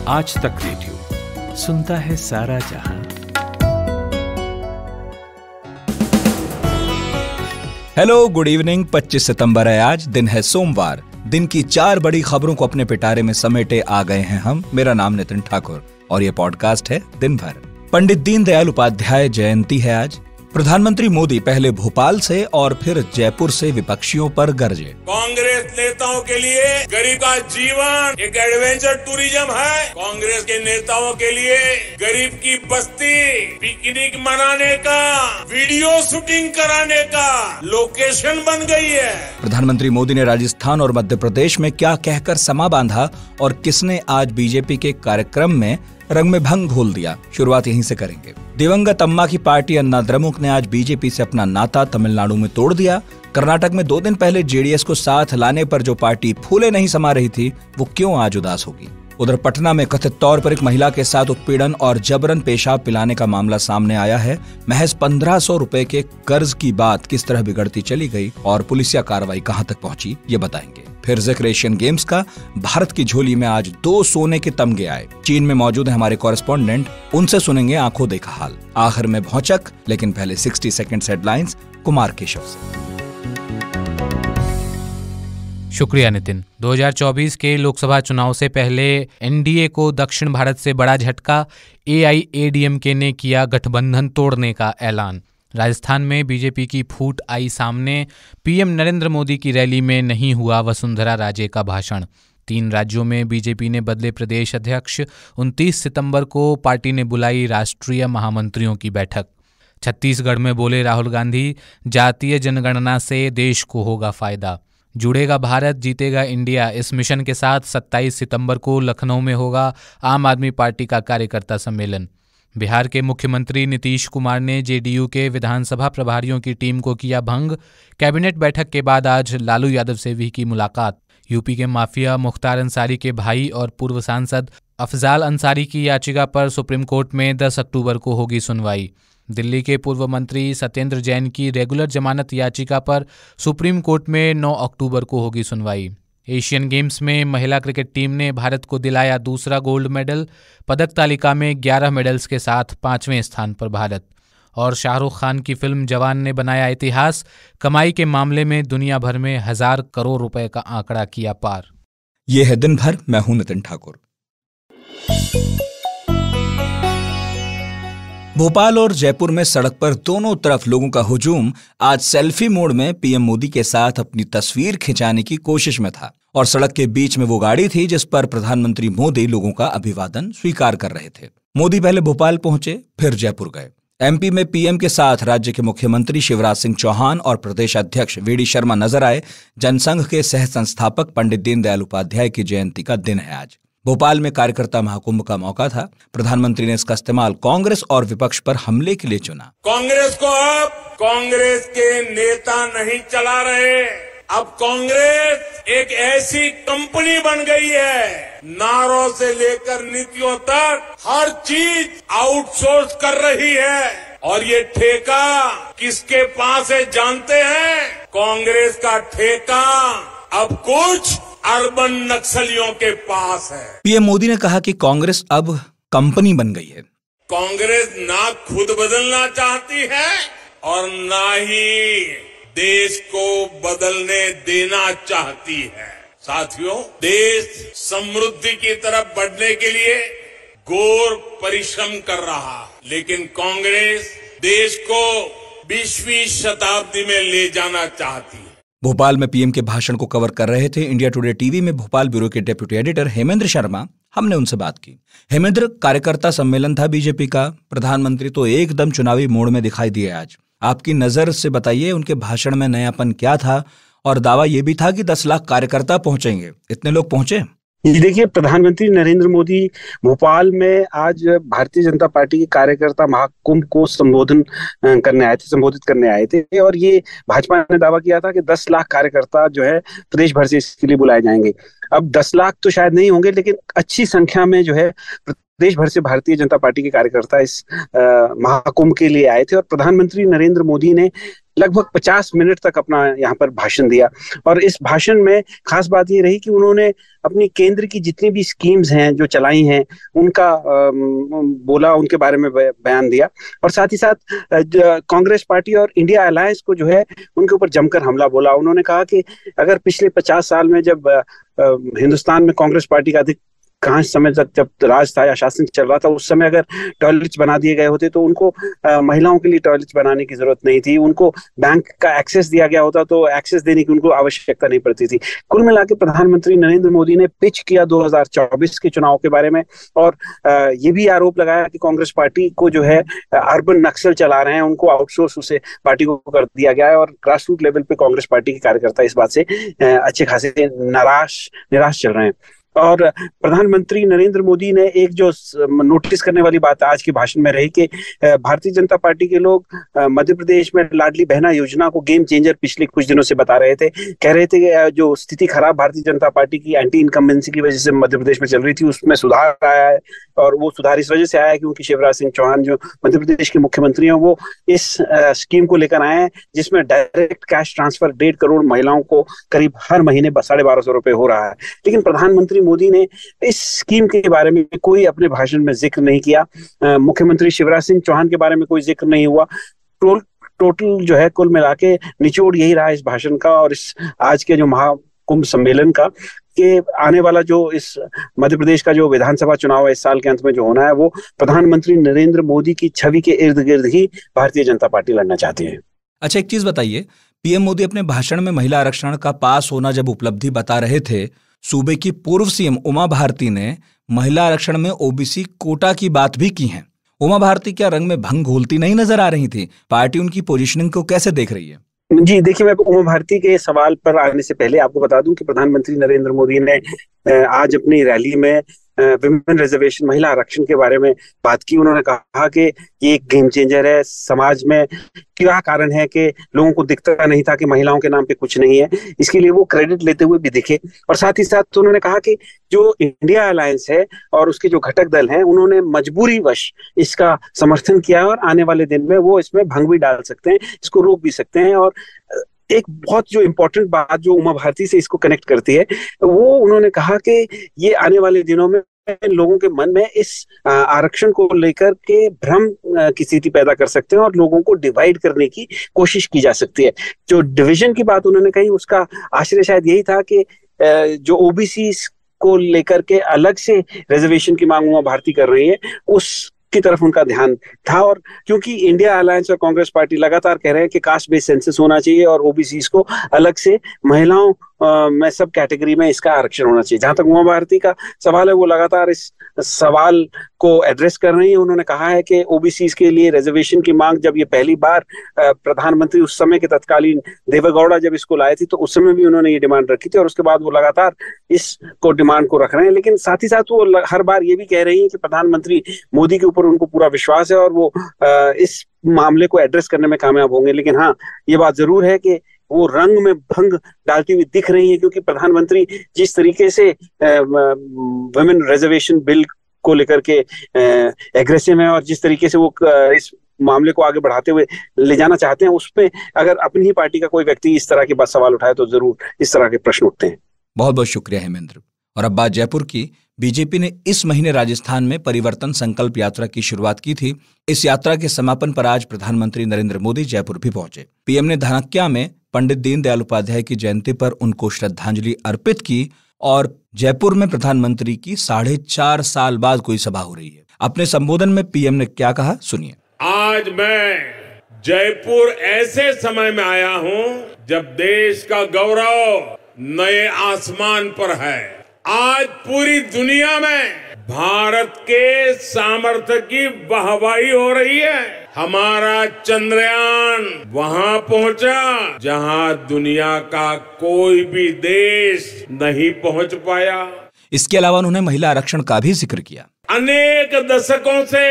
आज तक रेडियो सुनता है सारा जहां। Hello, good evening. 25 सितंबर है आज, दिन है सोमवार। दिन की 4 बड़ी खबरों को अपने पिटारे में समेटे आ गए हैं हम। मेरा नाम नितिन ठाकुर और ये पॉडकास्ट है दिन भर। पंडित दीनदयाल उपाध्याय जयंती है आज। प्रधानमंत्री मोदी पहले भोपाल से और फिर जयपुर से विपक्षियों पर गरजे। कांग्रेस नेताओं के लिए गरीब का जीवन एक एडवेंचर टूरिज्म है। कांग्रेस के नेताओं के लिए गरीब की बस्ती पिकनिक मनाने का, वीडियो शूटिंग कराने का लोकेशन बन गई है। प्रधानमंत्री मोदी ने राजस्थान और मध्य प्रदेश में क्या कहकर समा बांधा और किसने आज बीजेपी के कार्यक्रम में रंग में भंग घोल दिया, शुरुआत यहीं से करेंगे। दिवंगत अम्मा की पार्टी अन्ना द्रमुक ने आज बीजेपी से अपना नाता तमिलनाडु में तोड़ दिया। कर्नाटक में 2 दिन पहले जेडीएस को साथ लाने पर जो पार्टी फूले नहीं समा रही थी, वो क्यों आज उदास होगी। उधर पटना में कथित तौर पर एक महिला के साथ उत्पीड़न और जबरन पेशाब पिलाने का मामला सामने आया है। महज 1500 रुपए के कर्ज की बात किस तरह बिगड़ती चली गई और पुलिसिया कार्रवाई कहां तक पहुंची, ये बताएंगे। फिर जिक्र एशियन गेम्स का। भारत की झोली में आज 2 सोने के तमगे आए। चीन में मौजूद है हमारे कॉरेस्पॉन्डेंट, उनसे सुनेंगे आंखों देखा हाल। आखिर में भौचक, लेकिन पहले 60 सेकंड्स हेडलाइंस कुमार केशव से। शुक्रिया नितिन। 2024 के लोकसभा चुनाव से पहले एनडीए को दक्षिण भारत से बड़ा झटका। एआईएडीएमके ने किया गठबंधन तोड़ने का ऐलान। राजस्थान में बीजेपी की फूट आई सामने। पीएम नरेंद्र मोदी की रैली में नहीं हुआ वसुंधरा राजे का भाषण। 3 राज्यों में बीजेपी ने बदले प्रदेश अध्यक्ष। 29 सितंबर को पार्टी ने बुलाई राष्ट्रीय महामंत्रियों की बैठक। छत्तीसगढ़ में बोले राहुल गांधी, जातीय जनगणना से देश को होगा फायदा। जुड़ेगा भारत, जीतेगा इंडिया, इस मिशन के साथ 27 सितंबर को लखनऊ में होगा आम आदमी पार्टी का कार्यकर्ता सम्मेलन। बिहार के मुख्यमंत्री नीतीश कुमार ने जेडीयू के विधानसभा प्रभारियों की टीम को किया भंग। कैबिनेट बैठक के बाद आज लालू यादव से भी की मुलाकात। यूपी के माफिया मुख्तार अंसारी के भाई और पूर्व सांसद अफजाल अंसारी की याचिका पर सुप्रीम कोर्ट में 10 अक्टूबर को होगी सुनवाई। दिल्ली के पूर्व मंत्री सत्येंद्र जैन की रेगुलर जमानत याचिका पर सुप्रीम कोर्ट में 9 अक्टूबर को होगी सुनवाई। एशियन गेम्स में महिला क्रिकेट टीम ने भारत को दिलाया दूसरा गोल्ड मेडल। पदक तालिका में 11 मेडल्स के साथ 5वें स्थान पर भारत। और शाहरुख खान की फिल्म जवान ने बनाया इतिहास। कमाई के मामले में दुनिया भर में 1000 करोड़ रुपए का आंकड़ा किया पार। ये है दिन भर। मैं हूं नितिन ठाकुर। भोपाल और जयपुर में सड़क पर दोनों तरफ लोगों का हुजूम आज सेल्फी मोड में पीएम मोदी के साथ अपनी तस्वीर खिंचाने की कोशिश में था। और सड़क के बीच में वो गाड़ी थी जिस पर प्रधानमंत्री मोदी लोगों का अभिवादन स्वीकार कर रहे थे। मोदी पहले भोपाल पहुंचे, फिर जयपुर गए। एमपी में पीएम के साथ राज्य के मुख्यमंत्री शिवराज सिंह चौहान और प्रदेश अध्यक्ष वीडी शर्मा नजर आए। जनसंघ के सह संस्थापक पंडित दीनदयाल उपाध्याय की जयंती का दिन है आज। भोपाल में कार्यकर्ता महाकुंभ का मौका था। प्रधानमंत्री ने इसका इस्तेमाल कांग्रेस और विपक्ष पर हमले के लिए चुना। कांग्रेस को अब कांग्रेस के नेता नहीं चला रहे, अब कांग्रेस एक ऐसी कंपनी बन गई है, नारों से लेकर नीतियों तक हर चीज आउटसोर्स कर रही है। और ये ठेका किसके पास है जानते हैं? कांग्रेस का ठेका अब कुछ अर्बन नक्सलियों के पास है। पीएम मोदी ने कहा कि कांग्रेस अब कंपनी बन गई है। कांग्रेस ना खुद बदलना चाहती है और ना ही देश को बदलने देना चाहती है। साथियों, देश समृद्धि की तरफ बढ़ने के लिए घोर परिश्रम कर रहा है, लेकिन कांग्रेस देश को 20वीं शताब्दी में ले जाना चाहती है। भोपाल में पीएम के भाषण को कवर कर रहे थे इंडिया टुडे टीवी में भोपाल ब्यूरो के डेप्यूटी एडिटर हेमेंद्र शर्मा। हमने उनसे बात की। हेमेंद्र, कार्यकर्ता सम्मेलन था बीजेपी का। प्रधानमंत्री तो एकदम चुनावी मोड में दिखाई दिए आज। आपकी नजर से बताइए, उनके भाषण में नयापन क्या था? और दावा यह भी था कि 10 लाख कार्यकर्ता पहुंचेंगे। इतने लोग पहुंचे? देखिए, प्रधानमंत्री नरेंद्र मोदी भोपाल में आज भारतीय जनता पार्टी के कार्यकर्ता महाकुंभ को संबोधित करने आए थे और ये भाजपा ने दावा किया था कि 10 लाख कार्यकर्ता जो है प्रदेश भर से इसके लिए बुलाए जाएंगे। अब 10 लाख तो शायद नहीं होंगे, लेकिन अच्छी संख्या में जो है देश भर से भारतीय जनता पार्टी के कार्यकर्ता इस महाकुंभ के लिए आए थे। और प्रधानमंत्री नरेंद्र मोदी ने लगभग 50 मिनट तक अपना यहाँ पर भाषण दिया। और इस भाषण में खास बात ये रही कि उन्होंने अपनी केंद्र की जितनी भी स्कीम्स हैं जो चलाई हैं उनका बोला, उनके बारे में बयान दिया। और साथ ही साथ कांग्रेस पार्टी और इंडिया अलायंस को जो है उनके ऊपर जमकर हमला बोला। उन्होंने कहा कि अगर पिछले 50 साल में जब हिंदुस्तान में कांग्रेस पार्टी का अधिकांश समय तक जब राज था या शासन चल रहा था, उस समय अगर टॉयलेट्स बना दिए गए होते तो उनको महिलाओं के लिए टॉयलेट्स बनाने की जरूरत नहीं थी, उनको बैंक का एक्सेस दिया गया होता तो एक्सेस देने की उनको आवश्यकता नहीं पड़ती थी। कुल मिलाकर प्रधानमंत्री नरेंद्र मोदी ने पिच किया 2024 के चुनाव के बारे में, और ये भी आरोप लगाया कि कांग्रेस पार्टी को जो है अर्बन नक्सल चला रहे हैं, उनको आउटसोर्स उसे पार्टी को कर दिया गया है। और ग्रास रूट लेवल पे कांग्रेस पार्टी के कार्यकर्ता इस बात से अच्छे खासे निराश चल रहे हैं। और प्रधानमंत्री नरेंद्र मोदी ने एक जो नोटिस करने वाली बात आज के भाषण में रही कि भारतीय जनता पार्टी के लोग मध्य प्रदेश में लाडली बहना योजना को गेम चेंजर पिछले कुछ दिनों से बता रहे थे। कह रहे थे कि जो स्थिति खराब भारतीय जनता पार्टी की एंटी इनकम्बेंसी की वजह से मध्य प्रदेश में चल रही थी उसमें सुधार आया है। और वो सुधार इस वजह से आया है क्योंकि शिवराज सिंह चौहान जो मध्य प्रदेश के मुख्यमंत्री हैं वो इस स्कीम को लेकर आए हैं जिसमें डायरेक्ट कैश ट्रांसफर 1.5 करोड़ महिलाओं को करीब हर महीने 1250 रुपए हो रहा है। लेकिन प्रधानमंत्री मोदी ने इस स्कीम के बारे में कोई अपने भाषण में जिक्र नहीं किया। मुख्यमंत्री शिवराज सिंह चौहान के बारे में कोई जिक्र नहीं हुआ। टोटल जो है कुल मिला के निचोड़ यही रहा इस भाषण का और इस आज के जो महाकुंभ सम्मेलन का कि आने वाला जो इस मध्य प्रदेश का जो विधानसभा चुनाव है इस साल के अंत में जो होना है वो प्रधानमंत्री नरेंद्र मोदी की छवि के इर्द गिर्द ही भारतीय जनता पार्टी लड़ना चाहती है। अच्छा, एक चीज बताइए, पीएम मोदी अपने भाषण में महिला आरक्षण का पास होना जब उपलब्धि बता रहे थे, सूबे की पूर्व सीएम उमा भारती ने महिला आरक्षण में ओबीसी कोटा की बात भी की है। उमा भारती क्या रंग में भंग घोलती नहीं नजर आ रही थी? पार्टी उनकी पोजीशनिंग को कैसे देख रही है? जी देखिए, मैं उमा भारती के सवाल पर आने से पहले आपको बता दूं कि प्रधानमंत्री नरेंद्र मोदी ने आज अपनी रैली में विमेन रिजर्वेशन महिला आरक्षण के बारे में बात की। उन्होंने कहा कि ये एक गेम चेंजर है। समाज में क्या कारण है कि लोगों को दिखता नहीं था कि महिलाओं के नाम पे कुछ नहीं है, इसके लिए वो क्रेडिट लेते हुए भी दिखे। और साथ ही साथ तो उन्होंने कहा कि जो इंडिया अलायंस है और उसके जो घटक दल हैं उन्होंने मजबूरीवश इसका समर्थन किया है और आने वाले दिन में वो इसमें भंग भी डाल सकते हैं, इसको रोक भी सकते हैं। और एक बहुत जो इम्पोर्टेंट बात जो उमा भारती से इसको कनेक्ट करती है वो उन्होंने कहा कि ये आने वाले दिनों में लोगों के मन में इस आरक्षण को लेकर के भ्रम की स्थिति पैदा कर सकते हैं और लोगों को डिवाइड करने की कोशिश की जा सकती है। जो डिवीजन की बात उन्होंने कही उसका आश्रय शायद यही था कि जो ओबीसी को लेकर के अलग से रिजर्वेशन की मांग उमा भारती कर रही है उस की तरफ उनका ध्यान था। और क्योंकि इंडिया अलायंस और कांग्रेस पार्टी लगातार कह रहे हैं कि कास्ट बेस्ड सेंसस होना चाहिए और ओबीसी को अलग से महिलाओं में सब कैटेगरी में इसका आरक्षण होना चाहिए। जहां तक उमा भारती का सवाल है वो लगातार इस सवाल को एड्रेस कर रही है। उन्होंने कहा है कि ओबीसी के लिए रिजर्वेशन की मांग जब ये पहली बार प्रधानमंत्री उस समय के तत्कालीन देवेगौड़ा जब इसको लाए थे तो उस समय भी उन्होंने ये डिमांड रखी थी और उसके बाद वो लगातार इसको डिमांड को रख रहे हैं। लेकिन साथ ही साथ वो हर बार ये भी कह रही है कि प्रधानमंत्री मोदी के ऊपर उनको पूरा विश्वास है और वो इस मामले को एड्रेस करने में कामयाब होंगे। लेकिन हाँ, ये बात जरूर है कि वो रंग में भंग डालती हुई दिख रही है क्योंकि प्रधानमंत्री जिस तरीके से वुमेन रिजर्वेशन बिल को लेकर के एग्रेसिव है और जिस तरीके से वो इस मामले को आगे बढ़ाते हुए ले जाना चाहते हैं उसमें अगर अपनी ही पार्टी का कोई व्यक्ति इस तरह के बात सवाल उठाए तो जरूर इस तरह के प्रश्न उठते हैं। बहुत बहुत शुक्रिया हेमेंद्र। और अब बात जयपुर की। बीजेपी ने इस महीने राजस्थान में परिवर्तन संकल्प यात्रा की शुरुआत की थी। इस यात्रा के समापन पर आज प्रधानमंत्री नरेंद्र मोदी जयपुर भी पहुंचे। पीएम ने धनक्या में पंडित दीनदयाल उपाध्याय की जयंती पर उनको श्रद्धांजलि अर्पित की और जयपुर में प्रधानमंत्री की 4.5 साल बाद कोई सभा हो रही है। अपने संबोधन में पीएम ने क्या कहा, सुनिए। आज मैं जयपुर ऐसे समय में आया हूं जब देश का गौरव नए आसमान पर है। आज पूरी दुनिया में भारत के सामर्थ्य की वाहवाही हो रही है। हमारा चंद्रयान वहां पहुंचा जहां दुनिया का कोई भी देश नहीं पहुंच पाया। इसके अलावा उन्होंने महिला आरक्षण का भी जिक्र किया। अनेक दशकों से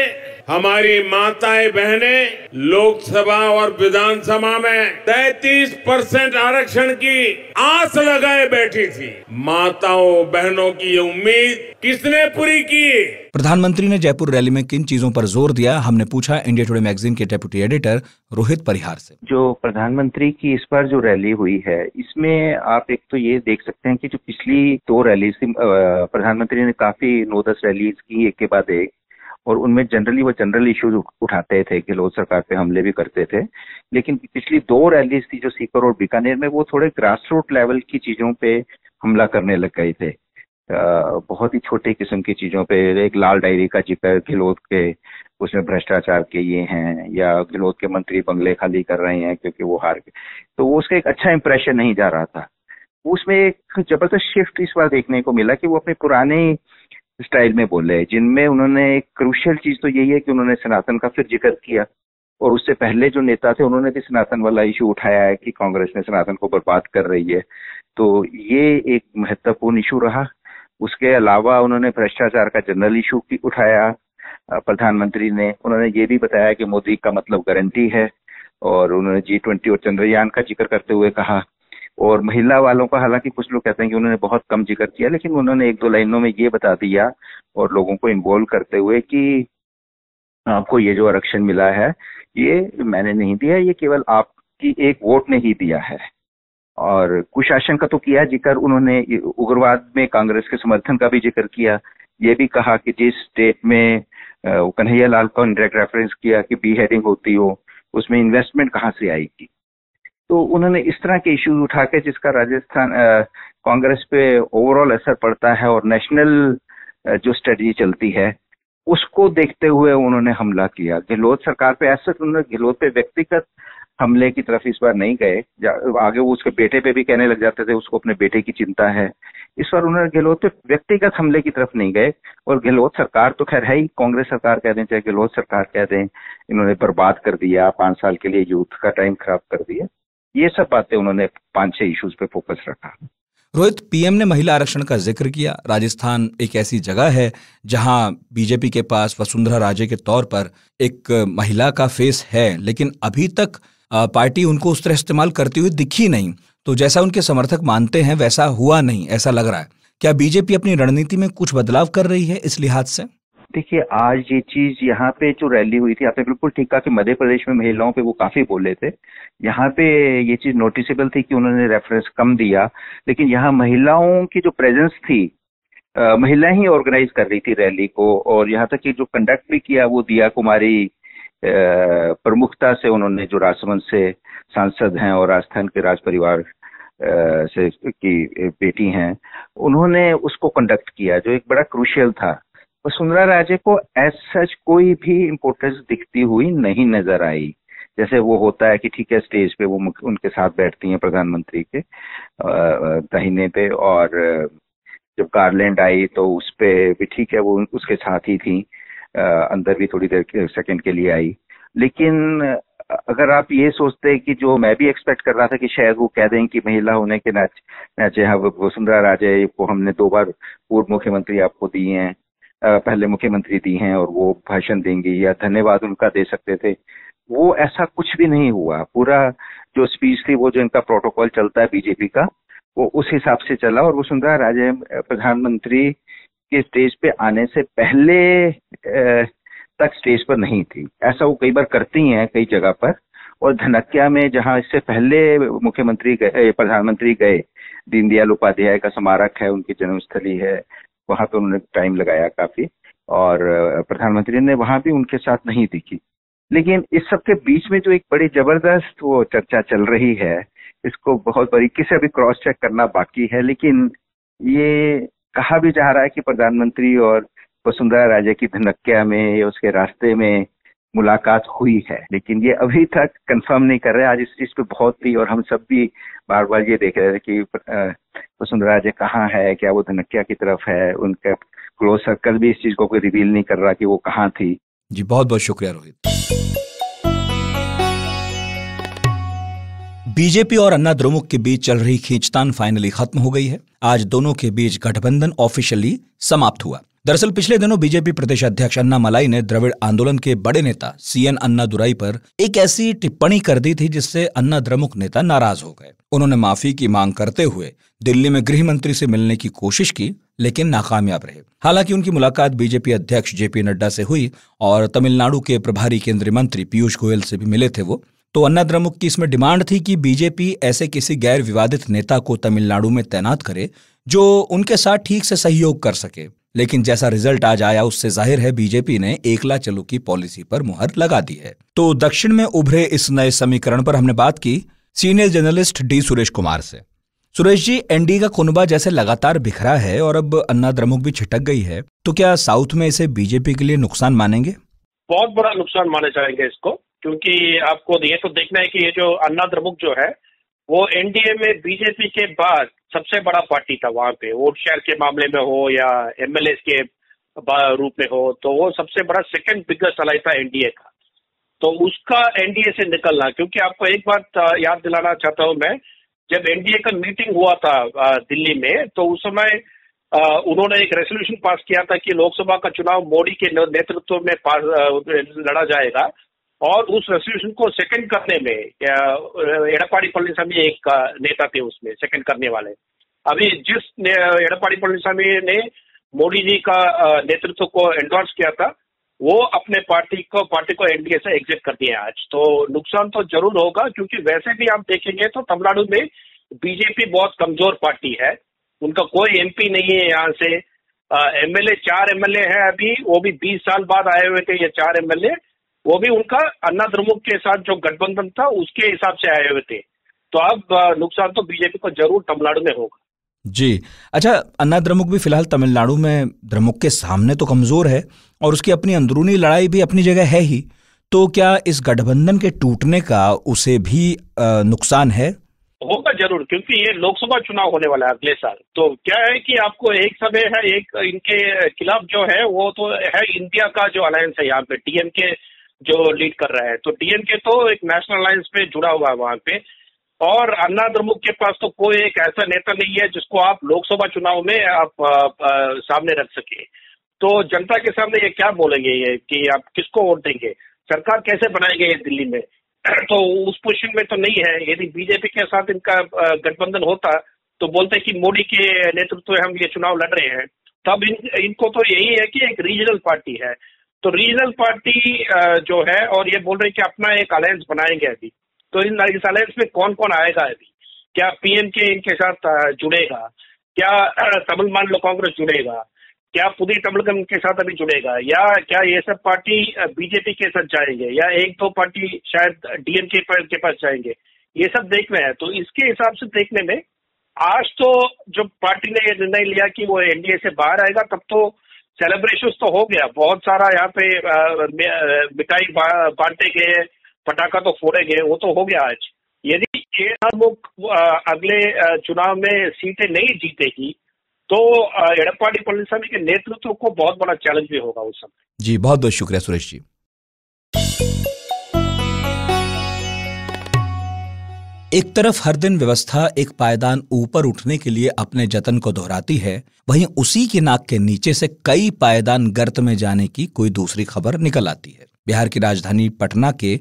हमारी माताएं बहनें लोकसभा और विधानसभा में 33% आरक्षण की आस लगाए बैठी थी। माताओं बहनों की ये उम्मीद किसने पूरी की? प्रधानमंत्री ने जयपुर रैली में किन चीजों पर जोर दिया, हमने पूछा इंडिया टुडे मैगजीन के डेप्यूटी एडिटर रोहित परिहार से। जो प्रधानमंत्री की इस बार जो रैली हुई है, इसमें आप एक तो ये देख सकते हैं कि जो पिछली 2 रैली थी, प्रधानमंत्री ने काफी 9-10 रैलीज की एक के बाद एक, और उनमें जनरली वो जनरल इश्यूज उठाते थे, गहलोत सरकार पे हमले भी करते थे। लेकिन पिछली 2 रैलीज थी जो सीकर और बीकानेर में, वो थोड़े ग्रास रूट लेवल की चीजों पे हमला करने लग गए थे। बहुत ही छोटे किस्म की चीजों पे, एक लाल डायरी का जिक्र, गहलोत के उसमें भ्रष्टाचार के ये हैं, या गहलोत के मंत्री बंगले खाली कर रहे हैं क्योंकि वो हार गए, तो वो उसका एक अच्छा इंप्रेशन नहीं जा रहा था। उसमें एक जबरदस्त शिफ्ट इस बार देखने को मिला कि वो अपने पुराने स्टाइल में बोले, जिनमें उन्होंने एक क्रूशियल चीज तो यही है कि उन्होंने सनातन का फिर जिक्र किया, और उससे पहले जो नेता थे उन्होंने भी सनातन वाला इशू उठाया है कि कांग्रेस ने सनातन को बर्बाद कर रही है, तो ये एक महत्वपूर्ण इशू रहा। उसके अलावा उन्होंने भ्रष्टाचार का जनरल इशू उठाया प्रधानमंत्री ने। उन्होंने ये भी बताया कि मोदी का मतलब गारंटी है, और उन्होंने G20 और चंद्रयान का जिक्र करते हुए कहा। और महिला वालों का हालांकि कुछ लोग कहते हैं कि उन्होंने बहुत कम जिक्र किया, लेकिन उन्होंने 1-2 लाइनों में ये बता दिया और लोगों को इन्वॉल्व करते हुए कि आपको ये जो आरक्षण मिला है ये मैंने नहीं दिया, ये केवल आपकी एक वोट ने ही दिया है। और कुशासन का तो किया जिक्र उन्होंने, उग्रवाद में कांग्रेस के समर्थन का भी जिक्र किया। ये भी कहा कि जिस स्टेट में कन्हैया लाल का डायरेक्ट रेफरेंस किया कि बी हेडिंग होती हो, उसमें इन्वेस्टमेंट कहाँ से आएगी। तो उन्होंने इस तरह के इश्यूज उठा के जिसका राजस्थान कांग्रेस पे ओवरऑल असर पड़ता है और नेशनल जो स्ट्रेटजी चलती है उसको देखते हुए उन्होंने हमला किया। गहलोत सरकार पे ऐसा उन्होंने गहलोत पे व्यक्तिगत हमले की तरफ इस बार नहीं गए। आगे वो उसके बेटे पे भी कहने लग जाते थे उसको अपने बेटे की चिंता है। इस बार उन्होंने गहलोत पे व्यक्तिगत हमले की तरफ नहीं गए। और गहलोत सरकार तो खैर है ही, कांग्रेस सरकार कह दें चाहे गहलोत सरकार कह दें, इन्होंने बर्बाद कर दिया, 5 साल के लिए यूथ का टाइम खराब कर दिया। ये सब बातें उन्होंने 5-6 इश्यूज पे फोकस रखा। रोहित, पीएम ने महिला आरक्षण का जिक्र किया। राजस्थान एक ऐसी जगह है जहां बीजेपी के पास वसुंधरा राजे के तौर पर एक महिला का फेस है, लेकिन अभी तक पार्टी उनको उस तरह इस्तेमाल करती हुई दिखी नहीं। तो जैसा उनके समर्थक मानते हैं वैसा हुआ नहीं, ऐसा लग रहा है। क्या बीजेपी अपनी रणनीति में कुछ बदलाव कर रही है इस लिहाज से? देखिए, आज ये चीज यहाँ पे जो रैली हुई थी, आपने बिल्कुल ठीक कहा कि मध्य प्रदेश में महिलाओं पे वो काफी बोले थे। यहाँ पे ये चीज नोटिसेबल थी कि उन्होंने रेफरेंस कम दिया, लेकिन यहाँ महिलाओं की जो प्रेजेंस थी, महिलाएं ही ऑर्गेनाइज कर रही थी रैली को। और यहाँ तक कि जो कंडक्ट भी किया वो दिया कुमारी प्रमुखता से, उन्होंने जो राजसमंद से सांसद हैं और राजस्थान के राज परिवार से की बेटी हैं, उन्होंने उसको कंडक्ट किया जो एक बड़ा क्रूशियल था। वसुंधरा राजे को एज सच कोई भी इम्पोर्टेंस दिखती हुई नहीं नजर आई। जैसे वो होता है कि ठीक है स्टेज पे वो उनके साथ बैठती हैं प्रधानमंत्री के दाहिने पे, और जब गार्लैंड आई तो उस पे भी ठीक है वो उसके साथ ही थी, अंदर भी थोड़ी देर सेकंड के लिए आई। लेकिन अगर आप ये सोचते हैं कि जो मैं भी एक्सपेक्ट कर रहा था कि शायद वो कह दें कि महिला होने के नाचे हाँ वसुंधरा राजे को हमने 2 बार पूर्व मुख्यमंत्री आपको दिए हैं, पहले मुख्यमंत्री दी हैं, और वो भाषण देंगी या धन्यवाद उनका दे सकते थे, वो ऐसा कुछ भी नहीं हुआ। पूरा जो स्पीच थी वो जो इनका प्रोटोकॉल चलता है बीजेपी का, वो उस हिसाब से चला। और वसुंधरा राजे प्रधानमंत्री के स्टेज पे आने से पहले तक स्टेज पर नहीं थी। ऐसा वो कई बार करती हैं कई जगह पर। और धनक्या में जहां इससे पहले प्रधानमंत्री गए, दीनदयाल उपाध्याय का स्मारक है, उनकी जन्मस्थली है, वहां पे उन्होंने टाइम लगाया काफी, और प्रधानमंत्री ने वहां भी उनके साथ नहीं दिखी। लेकिन इस सब के बीच में जो एक बड़ी जबरदस्त वो चर्चा चल रही है, इसको बहुत बारीकी से अभी क्रॉस चेक करना बाकी है, लेकिन ये कहा भी जा रहा है कि प्रधानमंत्री और वसुंधरा राजे की धनक्या में या उसके रास्ते में मुलाकात हुई है, लेकिन ये अभी तक कंफर्म नहीं कर रहे। आज इस चीज पे बहुत थी और हम सब भी बार बार ये देख रहे थे कि वसुंधरा राजे कहाँ है, क्या वो धनक्या की तरफ है। उनका क्लोज सर्कल भी इस चीज को कोई रिवील नहीं कर रहा कि वो कहाँ थी। जी बहुत बहुत शुक्रिया रोहित। बीजेपी और अन्ना द्रमुक के बीच चल रही खींचतान फाइनली खत्म हो गई है। आज दोनों के बीच गठबंधन ऑफिशियली समाप्त हुआ। दरअसल पिछले दिनों बीजेपी प्रदेश अध्यक्ष अन्नामलाई ने द्रविड़ आंदोलन के बड़े नेता CN अन्नादुराई पर एक ऐसी टिप्पणी कर दी थी जिससे अन्ना द्रमुक नेता नाराज हो गए। उन्होंने माफी की मांग करते हुए दिल्ली में गृह मंत्री से मिलने की कोशिश की, लेकिन नाकामयाब रहे। हालांकि उनकी मुलाकात बीजेपी अध्यक्ष JP नड्डा से हुई और तमिलनाडु के प्रभारी केंद्रीय मंत्री पीयूष गोयल से भी मिले थे वो। तो अन्ना द्रमुक की इसमें डिमांड थी कि बीजेपी ऐसे किसी गैर विवादित नेता को तमिलनाडु में तैनात करे जो उनके साथ ठीक से सहयोग कर सके। लेकिन जैसा रिजल्ट आज आया उससे जाहिर है बीजेपी ने एकला चलो की पॉलिसी पर मुहर लगा दी है। तो दक्षिण में उभरे इस नए समीकरण पर हमने बात की senior journalist D Suresh Kumar से। सुरेश जी, एनडीए का कुनबा जैसे लगातार बिखरा है और अब अन्ना द्रमुक भी छिटक गई है, तो क्या साउथ में इसे बीजेपी के लिए नुकसान मानेंगे? बहुत बड़ा नुकसान माने जाएंगे इसको, क्योंकि आपको ये तो देखना है कि ये जो अन्ना द्रमुक जो है वो एनडीए में बीजेपी के बाद सबसे बड़ा पार्टी था। वहां पे वोट शेयर के मामले में हो या एमएलए के रूप में हो, तो वो सबसे बड़ा सेकंड बिगेस्ट अलाई था एनडीए का। तो उसका एनडीए से निकलना, क्योंकि आपको एक बात याद दिलाना चाहता हूं मैं, जब एनडीए का मीटिंग हुआ था दिल्ली में, तो उस समय उन्होंने एक रेजोल्यूशन पास किया था कि लोकसभा का चुनाव मोदी के नेतृत्व में लड़ा जाएगा, और उस रेजोल्यूशन को सेकंड करने में एडप्पाडी पळनिसामी एक नेता थे उसमें सेकंड करने वाले। अभी जिस एडप्पाडी पळनिसामी ने मोदी जी का नेतृत्व को एंडोर्स किया था, वो अपने पार्टी को एनडीए से एग्जिट कर दिया आज। तो नुकसान तो जरूर होगा, क्योंकि वैसे भी आप देखेंगे तो तमिलनाडु में बीजेपी बहुत कमजोर पार्टी है, उनका कोई एमपी नहीं है यहाँ से। एमएलए 4 एमएलए है अभी, वो भी 20 साल बाद आए हुए थे ये 4 एमएलए, वो भी उनका अन्ना द्रमुक के साथ जो गठबंधन था उसके हिसाब से आए हुए थे। तो अब नुकसान तो बीजेपी को जरूर तमिलनाडु में होगा। जी अच्छा, अन्ना द्रमुक भी फिलहाल तमिलनाडु में द्रमुक के सामने तो कमजोर है और उसकी अपनी अंदरूनी लड़ाई भी अपनी जगह है ही, तो क्या इस गठबंधन के टूटने का उसे भी नुकसान है? होगा जरूर, क्योंकि ये लोकसभा चुनाव होने वाला है अगले साल। तो क्या है कि आपको एक समय है, एक इनके खिलाफ जो है वो तो है इंडिया का जो अलायंस है यहाँ पे, डीएमके जो लीड कर रहा है। तो डीएमके तो एक नेशनल अलायंस पे जुड़ा हुआ है वहां पे, और अन्ना द्रमुक के पास तो कोई एक ऐसा नेता नहीं है जिसको आप लोकसभा चुनाव में आप सामने रख सके। तो जनता के सामने ये क्या बोलेंगे ये कि आप किसको वोट देंगे, सरकार कैसे बनाएंगे ये दिल्ली में? तो उस पोजीशन में तो नहीं है। यदि बीजेपी के साथ इनका गठबंधन होता तो बोलते कि मोदी के नेतृत्व में हम ये चुनाव लड़ रहे हैं। तब इनको तो यही है कि एक रीजनल पार्टी है, तो रीजनल पार्टी जो है, और ये बोल रहे हैं कि अपना एक अलायंस बनाएंगे अभी। तो इस अलायंस में कौन कौन आएगा अभी? क्या पीएमके इनके साथ जुड़ेगा? क्या तमिल मानिल कांग्रेस जुड़ेगा? क्या पुदी तमिलकम के साथ अभी जुड़ेगा? या क्या ये सब पार्टी बीजेपी के साथ जाएंगे, या 1-2 पार्टी शायद डीएमके के पास जाएंगे? ये सब देखना है। तो इसके हिसाब से देखने में आज तो जब पार्टी ने ये निर्णय लिया कि वो एनडीए से बाहर आएगा, तब तो सेलिब्रेशन तो हो गया, बहुत सारा यहाँ पे मिठाई बांटे गए, पटाखा तो फोड़े गए, वो तो हो गया आज। यदि ये द्रमुक अगले चुनाव में सीटें नहीं जीतेगी तो एडप्पाडी पळनिसामी के नेतृत्व को बहुत बड़ा चैलेंज भी होगा उस समय। जी बहुत बहुत शुक्रिया सुरेश जी। एक तरफ हर दिन व्यवस्था एक पायदान ऊपर उठने के लिए अपने जतन को दोहराती है, वहीं उसी की नाक के नीचे से कई पायदान गर्त में जाने की कोई दूसरी खबर निकल आती है। बिहार की राजधानी पटना के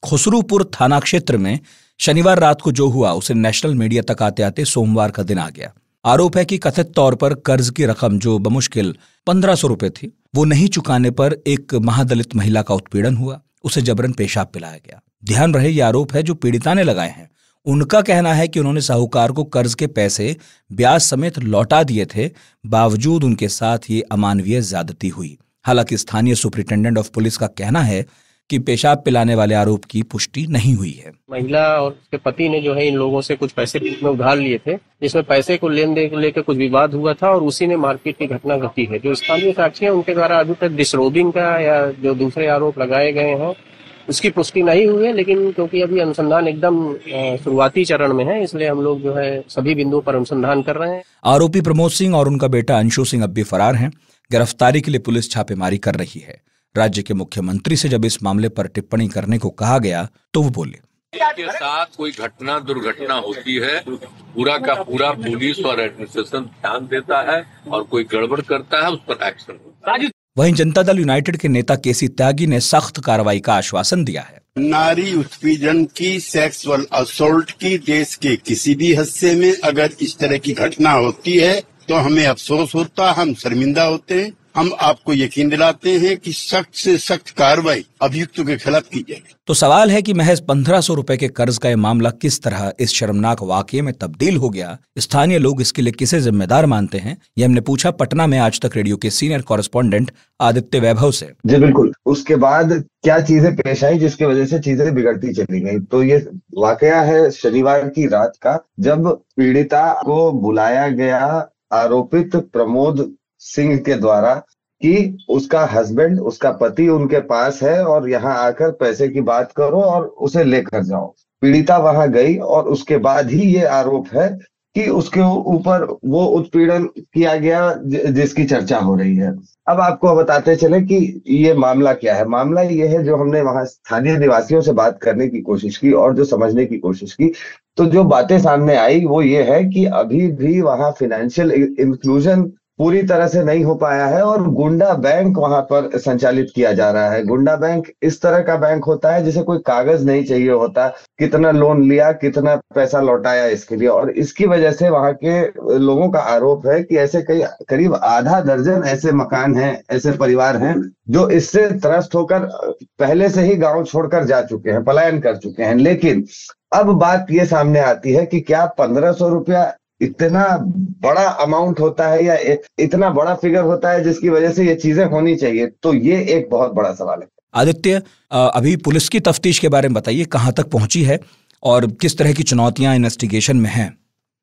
खुसरूपुर थाना क्षेत्र में शनिवार रात को जो हुआ उसे नेशनल मीडिया तक आते आते सोमवार का दिन आ गया। आरोप है कि कथित तौर पर कर्ज की रकम जो बमुश्किल 1500 रुपए थी, वो नहीं चुकाने पर एक महादलित महिला का उत्पीड़न हुआ, उसे जबरन पेशाब पिलाया गया। ध्यान रहे ये आरोप है जो पीड़िता ने लगाए हैं। उनका कहना है कि उन्होंने साहूकार को कर्ज के पैसे ब्याज समेत लौटा दिए थे, बावजूद उनके साथ ये अमानवीय ज्यादती हुई। हालांकि स्थानीय सुपरिटेंडेंट ऑफ पुलिस का कहना है कि पेशाब पिलाने वाले आरोप की पुष्टि नहीं हुई है। महिला और उसके पति ने जो है इन लोगों से कुछ पैसे में उधार लिए थे, जिसमें पैसे को लेन देन को लेकर कुछ विवाद हुआ था और उसी में मारपीट की घटना घटी है। जो स्थानीय साक्षी है उनके द्वारा अभी तक डिसरोबिंग का या जो दूसरे आरोप लगाए गए हैं उसकी पुष्टि नहीं हुई है, लेकिन क्योंकि अभी अनुसंधान एकदम शुरुआती चरण में है, इसलिए हम लोग जो है सभी बिंदुओं पर अनुसंधान कर रहे हैं। आरोपी प्रमोद सिंह और उनका बेटा अंशु सिंह अब भी फरार हैं। गिरफ्तारी के लिए पुलिस छापेमारी कर रही है। राज्य के मुख्यमंत्री से जब इस मामले पर टिप्पणी करने को कहा गया तो वो बोले, के साथ कोई घटना दुर्घटना होती है, पूरा का पूरा पुलिस और एडमिनिस्ट्रेशन ध्यान देता है और कोई गड़बड़ करता है उस पर एक्शन होता है। वहीं जनता दल यूनाइटेड के नेता केसी त्यागी ने सख्त कार्रवाई का आश्वासन दिया है। नारी उत्पीड़न की, सेक्सुअल असोल्ट की देश के किसी भी हिस्से में अगर इस तरह की घटना होती है तो हमें अफसोस होता, हम शर्मिंदा होते हैं। हम आपको यकीन दिलाते हैं कि सख्त से सख्त कार्रवाई अभियुक्तों के खिलाफ की जाएगी। तो सवाल है कि महज 1500 रुपए के कर्ज का यह मामला किस तरह इस शर्मनाक वाकये में तब्दील हो गया, स्थानीय लोग इसके लिए किसे जिम्मेदार मानते हैं, ये हमने पूछा पटना में आज तक रेडियो के सीनियर कॉरेस्पॉन्डेंट आदित्य वैभव से। जी बिल्कुल, उसके बाद क्या चीजें पेश आई जिसकी वजह से चीजें बिगड़ती चली गई। तो ये वाकया है शनिवार की रात का, जब पीड़िता को बुलाया गया आरोपित प्रमोद सिंह के द्वारा कि उसका हस्बैंड, उसका पति उनके पास है और यहाँ आकर पैसे की बात करो और उसे लेकर जाओ। पीड़िता वहां गई और उसके बाद ही ये आरोप है कि उसके ऊपर वो उत्पीड़न किया गया जिसकी चर्चा हो रही है। अब आपको बताते चले कि ये मामला क्या है। मामला ये है, जो हमने वहां स्थानीय निवासियों से बात करने की कोशिश की और जो समझने की कोशिश की, तो जो बातें सामने आई वो ये है कि अभी भी वहां फाइनेंशियल इंक्लूजन पूरी तरह से नहीं हो पाया है और गुंडा बैंक वहां पर संचालित किया जा रहा है। गुंडा बैंक इस तरह का बैंक होता है जिसे कोई कागज नहीं चाहिए होता, कितना लोन लिया, कितना पैसा लौटाया इसके लिए। और इसकी वजह से वहां के लोगों का आरोप है कि ऐसे करीब आधा दर्जन ऐसे मकान हैं, ऐसे परिवार हैं जो इससे त्रस्त होकर पहले से ही गाँव छोड़कर जा चुके हैं, पलायन कर चुके हैं। लेकिन अब बात ये सामने आती है कि क्या 1500 रुपया इतना बड़ा अमाउंट होता है या इतना बड़ा फिगर होता है जिसकी वजह से ये चीजें होनी चाहिए? तो ये एक बहुत बड़ा सवाल है। आदित्य, अभी पुलिस की तफ्तीश के बारे में बताइए, कहां तक पहुंची है और किस तरह की चुनौतियां इन्वेस्टिगेशन में हैं?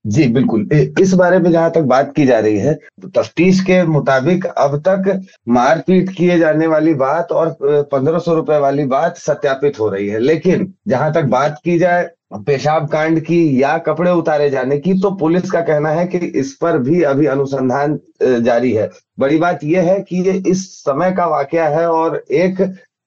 जी बिल्कुल, इस बारे में जहां तक बात की जा रही है, तफ्तीश के मुताबिक अब तक मारपीट किए जाने वाली बात और 1500 रुपए वाली बात सत्यापित हो रही है। लेकिन जहां तक बात की जाए पेशाब कांड की या कपड़े उतारे जाने की, तो पुलिस का कहना है कि इस पर भी अभी अनुसंधान जारी है। बड़ी बात यह है कि ये इस समय का वाकया है और एक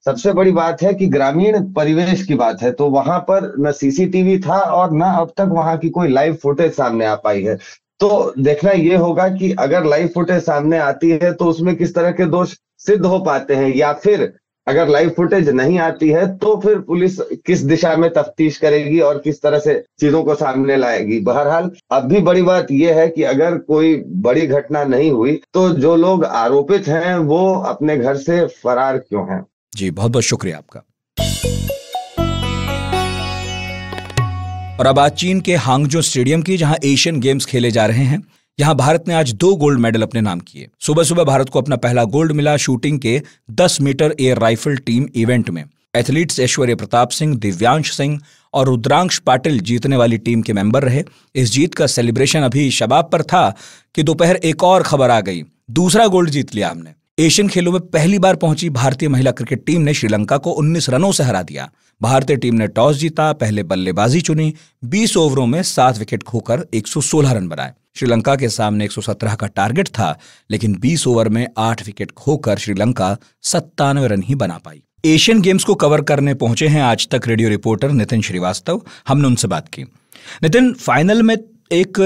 सबसे बड़ी बात है कि ग्रामीण परिवेश की बात है, तो वहां पर न सीसीटीवी था और न अब तक वहां की कोई लाइव फुटेज सामने आ पाई है। तो देखना ये होगा कि अगर लाइव फुटेज सामने आती है तो उसमें किस तरह के दोष सिद्ध हो पाते हैं, या फिर अगर लाइव फुटेज नहीं आती है तो फिर पुलिस किस दिशा में तफ्तीश करेगी और किस तरह से चीजों को सामने लाएगी। बहरहाल अब भी बड़ी बात यह है कि अगर कोई बड़ी घटना नहीं हुई तो जो लोग आरोपित हैं वो अपने घर से फरार क्यों हैं? जी बहुत बहुत शुक्रिया आपका। और अब आज चीन के हांगजो स्टेडियम की, जहां एशियन गेम्स खेले जा रहे हैं। यहां भारत ने आज 2 गोल्ड मेडल अपने नाम किए। सुबह सुबह भारत को अपना पहला गोल्ड मिला शूटिंग के 10 meter air rifle team event में। एथलीट्स ऐश्वर्य प्रताप सिंह, दिव्यांश सिंह और रुद्रांश पाटिल जीतने वाली टीम के मेंबर रहे। इस जीत का सेलिब्रेशन अभी शबाब पर था कि दोपहर एक और खबर आ गई, दूसरा गोल्ड जीत लिया हमने। एशियन खेलों में पहली बार पहुंची भारतीय महिला क्रिकेट टीम ने श्रीलंका को 19 रनों से हरा दिया। भारतीय टीम ने टॉस जीता, पहले बल्लेबाजी चुनी, 20 ओवरों में 7 विकेट खोकर 116 रन बनाए। श्रीलंका के सामने 117 का टारगेट था, लेकिन 20 ओवर में 8 विकेट खोकर श्रीलंका 97 रन ही बना पाई। एशियन गेम्स को कवर करने पहुंचे हैं आज तक रेडियो रिपोर्टर नितिन श्रीवास्तव। हमने उनसे बात की। नितिन, फाइनल में एक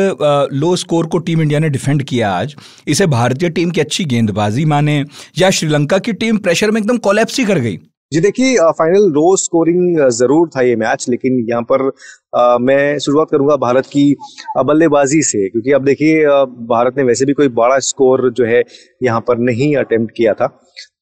लो स्कोर को टीम इंडिया ने डिफेंड किया आज। इसे भारतीय टीम की अच्छी गेंदबाजी माने या श्रीलंका की टीम प्रेशर में एकदम कोलैप्स ही कर गई? जी देखिए, फाइनल लो स्कोरिंग जरूर था ये मैच, लेकिन यहाँ पर मैं शुरुआत करूंगा भारत की बल्लेबाजी से, क्योंकि अब देखिए भारत ने वैसे भी कोई बड़ा स्कोर जो है यहाँ पर नहीं अटेम्प्ट किया था।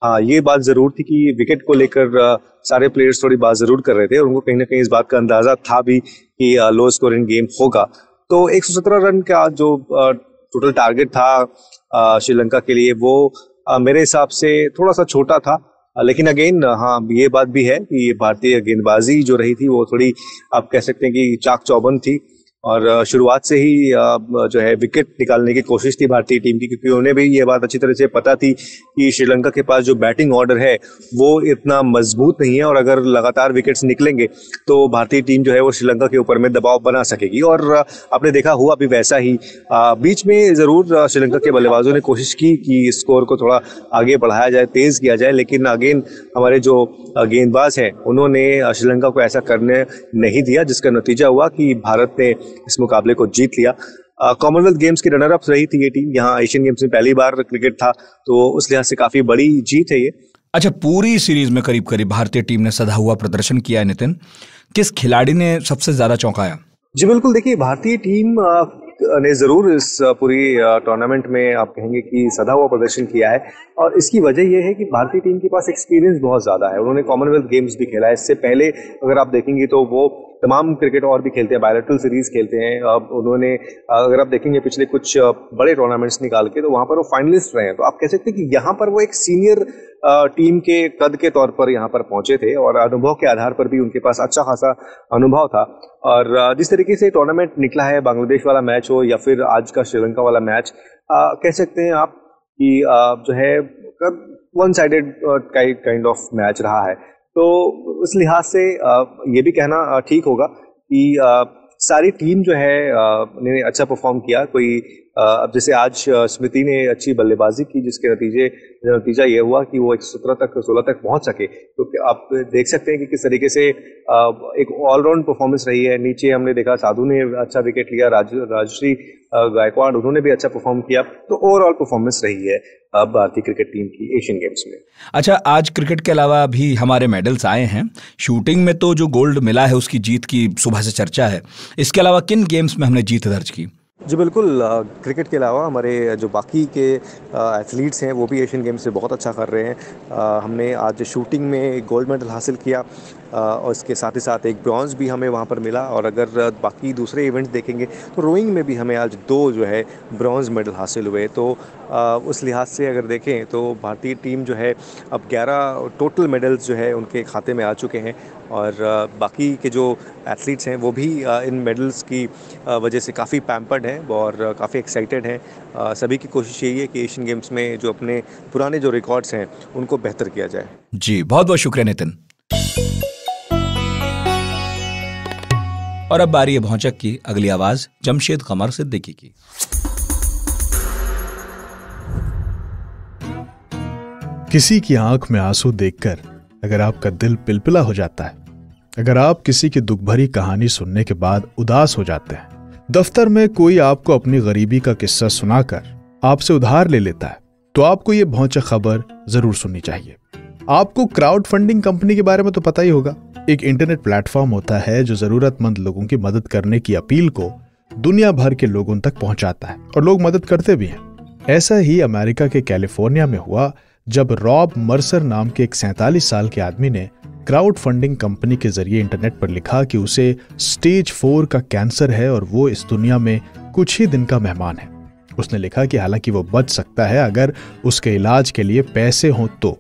हाँ, ये बात जरूर थी कि विकेट को लेकर सारे प्लेयर्स थोड़ी बात जरूर कर रहे थे और उनको कहीं ना कहीं इस बात का अंदाजा था भी कि लो स्कोरिंग गेम होगा। तो 117 रन का जो टोटल टारगेट था श्रीलंका के लिए, वो मेरे हिसाब से थोड़ा सा छोटा था। लेकिन अगेन हाँ, ये बात भी है कि भारतीय गेंदबाजी जो रही थी वो थोड़ी आप कह सकते हैं कि चाक चौबंद थी और शुरुआत से ही जो है विकेट निकालने की कोशिश थी भारतीय टीम की, क्योंकि उन्हें भी ये बात अच्छी तरह से पता थी कि श्रीलंका के पास जो बैटिंग ऑर्डर है वो इतना मजबूत नहीं है, और अगर लगातार विकेट्स निकलेंगे तो भारतीय टीम जो है वो श्रीलंका के ऊपर में दबाव बना सकेगी। और आपने देखा हुआ भी वैसा ही। बीच में ज़रूर श्रीलंका के बल्लेबाजों ने कोशिश की कि स्कोर को थोड़ा आगे बढ़ाया जाए, तेज़ किया जाए, लेकिन अगेन हमारे जो गेंदबाज हैं उन्होंने श्रीलंका को ऐसा करने नहीं दिया, जिसका नतीजा हुआ कि भारत ने इस मुकाबले को जीत लिया। कॉमनवेल्थ गेम्स की रनर अप रही थी ये टीम, यहाँ एशियन गेम्स में पहली बार क्रिकेट था, तो उस लिहाज से काफी बड़ी जीत है ये। अच्छा, पूरी सीरीज में करीब करीब भारतीय टीम ने सधा हुआ प्रदर्शन किया है। नितिन, किस खिलाड़ी ने सबसे ज्यादा चौंकाया? जी बिल्कुल, देखिए भारतीय टीम ने जरूर इस पूरी टूर्नामेंट में आप कहेंगे कि सधा हुआ प्रदर्शन किया है, और इसकी वजह यह है कि भारतीय टीम के पास एक्सपीरियंस बहुत ज़्यादा है। उन्होंने कॉमनवेल्थ गेम्स भी खेला है, इससे पहले अगर आप देखेंगे तो वो तमाम क्रिकेट और भी खेलते हैं, बायलैटरल सीरीज खेलते हैं। अब उन्होंने अगर आप देखेंगे पिछले कुछ बड़े टूर्नामेंट्स निकाल के, तो वहाँ पर वो फाइनलिस्ट रहे हैं। तो आप कह सकते हैं कि यहाँ पर वो एक सीनियर टीम के कद के तौर पर यहाँ पर पहुंचे थे, और अनुभव के आधार पर भी उनके पास अच्छा खासा अनुभव था। और जिस तरीके से टूर्नामेंट निकला है, बांग्लादेश वाला मैच हो या फिर आज का श्रीलंका वाला मैच, कह सकते हैं आप कि जो है one sided kind of match रहा है। तो उस लिहाज से ये भी कहना ठीक होगा कि सारी टीम जो है ने अच्छा परफॉर्म किया। कोई अब जैसे आज स्मृति ने अच्छी बल्लेबाजी की, जिसके नतीजा ये हुआ कि वो 16 तक पहुंच सके। तो आप देख सकते हैं कि किस तरीके से एक ऑलराउंड परफॉर्मेंस रही है। नीचे हमने देखा साधु ने अच्छा विकेट लिया, राजश्री गायकवाड़ उन्होंने भी अच्छा परफॉर्म किया। तो ओवरऑल परफॉर्मेंस रही है भारतीय क्रिकेट टीम की एशियन गेम्स में। अच्छा, आज क्रिकेट के अलावा भी हमारे मेडल्स आए हैं। शूटिंग में तो जो गोल्ड मिला है उसकी जीत की सुबह से चर्चा है। इसके अलावा किन गेम्स में हमने जीत दर्ज की? जी बिल्कुल, क्रिकेट के अलावा हमारे जो बाकी के एथलीट्स हैं वो भी एशियन गेम्स से बहुत अच्छा कर रहे हैं। हमने आज शूटिंग में गोल्ड मेडल हासिल किया, और इसके साथ ही साथ एक ब्रॉन्ज भी हमें वहाँ पर मिला। और अगर बाकी दूसरे इवेंट्स देखेंगे तो रोइंग में भी हमें आज 2 जो है ब्रॉन्ज मेडल हासिल हुए। तो उस लिहाज से अगर देखें तो भारतीय टीम जो है अब 11 टोटल मेडल्स जो है उनके खाते में आ चुके हैं, और बाकी के जो एथलीट्स हैं वो भी इन मेडल्स की वजह से काफ़ी पैम्पर्ड हैं और काफ़ी एक्साइटेड हैं। सभी की कोशिश यही है कि एशियन गेम्स में जो अपने पुराने जो रिकॉर्ड्स हैं उनको बेहतर किया जाए। जी, बहुत बहुत शुक्रिया नितिन। और अब बारी है भौचक की। अगली आवाज जमशेद कमर सिद्दीकी की। किसी की आंख में आंसू देखकर अगर आपका दिल पिलपिला हो जाता है, अगर आप किसी की दुख भरी कहानी सुनने के बाद उदास हो जाते हैं, दफ्तर में कोई आपको अपनी गरीबी का किस्सा सुनाकर आपसे उधार ले लेता है, तो आपको ये भौचक खबर जरूर सुननी चाहिए। आपको क्राउड फंडिंग कंपनी के बारे में तो पता ही होगा। एक इंटरनेट प्लेटफॉर्म होता है जो जरूरतमंद लोगों की मदद करने की अपील को दुनिया भर के लोगों तक पहुंचाता है, और लोग मदद करते भी हैं। ऐसा ही अमेरिका के कैलिफोर्निया में हुआ जब रॉब मर्सर नाम के एक 47 साल के आदमी ने क्राउड फंडिंग कंपनी के जरिए इंटरनेट पर लिखा कि उसे स्टेज 4 का कैंसर है और वो इस दुनिया में कुछ ही दिन का मेहमान है। उसने लिखा कि हालांकि वो बच सकता है अगर उसके इलाज के लिए पैसे हों तो।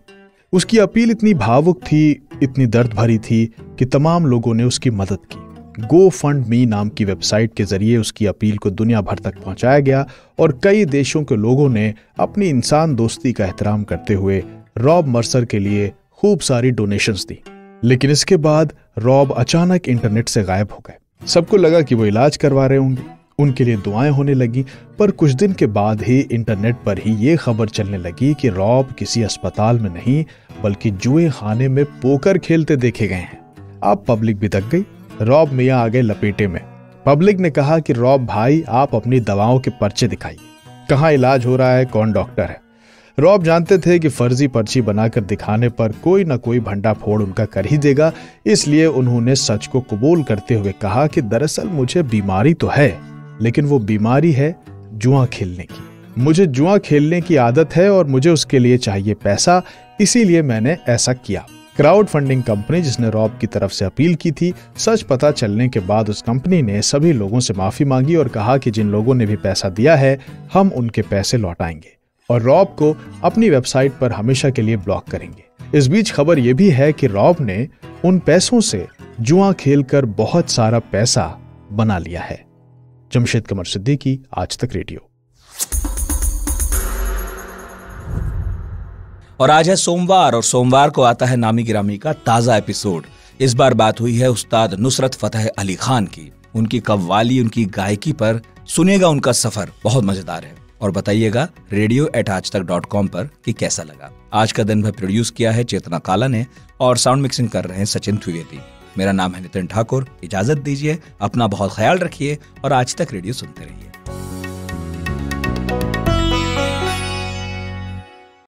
उसकी अपील इतनी भावुक थी, इतनी दर्द भरी थी कि तमाम लोगों ने उसकी मदद की। गो फंड मी नाम की वेबसाइट के जरिए उसकी अपील को दुनिया भर तक पहुंचाया गया, और कई देशों के लोगों ने अपनी इंसान दोस्ती का एहतराम करते हुए रॉब मर्सर के लिए खूब सारी डोनेशंस दी। लेकिन इसके बाद रॉब अचानक इंटरनेट से गायब हो गए। सबको लगा कि वो इलाज करवा रहे होंगे, उनके लिए दुआएं होने लगी, पर कुछ दिन के बाद ही इंटरनेट पर ही ये खबर चलने लगी कि रॉब किसी अस्पताल में नहीं बल्कि जुए खाने में पोकर खेलते देखे गए हैं। अब पब्लिक भी थक गई, रॉब मियां आ गए लपेटे में। पब्लिक ने कहा कि रॉब भाई, आप अपनी दवाओं के पर्चे दिखाइए, कहाँ इलाज हो रहा है, कौन डॉक्टर है। रॉब जानते थे कि फर्जी पर्ची बनाकर दिखाने पर कोई ना कोई भंडा फोड़ उनका कर ही देगा, इसलिए उन्होंने सच को कबूल करते हुए कहा कि दरअसल मुझे बीमारी तो है, लेकिन वो बीमारी है जुआ खेलने की। मुझे जुआ खेलने की आदत है और मुझे उसके लिए चाहिए पैसा, इसीलिए मैंने ऐसा किया। क्राउड फंडिंग कंपनी जिसने रॉब की तरफ से अपील की थी, सच पता चलने के बाद उस कंपनी ने सभी लोगों से माफी मांगी और कहा कि जिन लोगों ने भी पैसा दिया है हम उनके पैसे लौटाएंगे और रॉब को अपनी वेबसाइट पर हमेशा के लिए ब्लॉक करेंगे। इस बीच खबर यह भी है कि रॉब ने उन पैसों से जुआ खेलकर बहुत सारा पैसा बना लिया है। जमशेद कमर सिद्दीकी, आज तक रेडियो। और आज है सोमवार, और सोमवार को आता है नामी गिरामी का ताजा एपिसोड। इस बार बात हुई है उस्ताद नुसरत फतेह अली खान की। उनकी कव्वाली, उनकी गायकी पर सुनिएगा उनका सफर, बहुत मजेदार है। और बताइएगा radio@aajtak.com पर कि कैसा लगा। आज का दिन भर प्रोड्यूस किया है चेतना काला ने और साउंड मिक्सिंग कर रहे हैं सचिन द्विवेदी। मेरा नाम है नितिन ठाकुर। इजाजत दीजिए, अपना बहुत ख्याल रखिए और आज तक रेडियो सुनते रहिए।